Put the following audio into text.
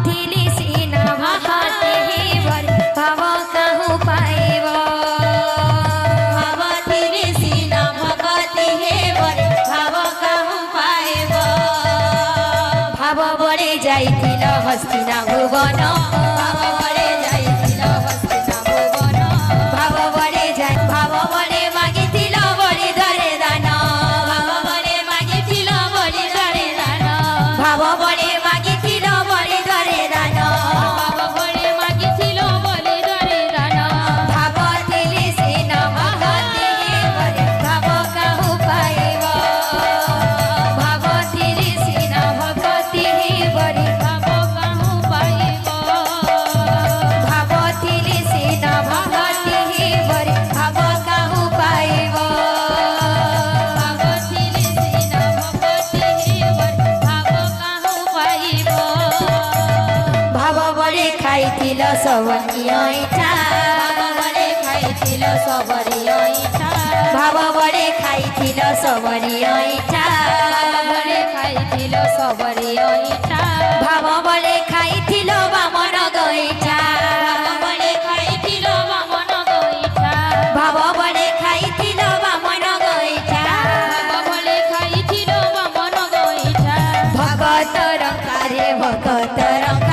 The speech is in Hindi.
थिली सीना भगति हेवर भाव कहूँ पाइब भाव थिली सीना भगति हेवर भाव कहूँ पाइब भाव बड़े जाइथिल हस्तिना भुवन भाव बड़े जाइथिल हस्तिना भुवन भाव बड़े मागिथिल बड़ी धरे दान भाव बड़े मागिथिल बड़ी धरे दान भाव बड़े मागिथिल बड़ी धरे दान भाव बड़े मागिथिल बड़ी धरे दान भाव थिली सीना भगति हेवर भाव कहूँ पाइब भाव थिली सीना भगति हेवर भाव कहूँ पाइब भाव थिली सीना भगति हेवर भाव कहूँ पाइब भाव थिली सीना भगति हेवर भाव कहूँ पाइब भाव बड़े खाइथिल सबनी ऐठा भाव बड़े खाइथिल सबरी ऐठा भाव बड़े खाइथिल सबनी ऐठा भाव बड़े खाइथिल सबरी ऐठा भाव बड़े खाइथिल बामन गैठा भाव बड़े खाइथिल बामन गैठा भाव बड़े खाइथिल बामन गैठा भाव बड़े खाइथिल बामन गैठा भगत रंकारे भगत रंका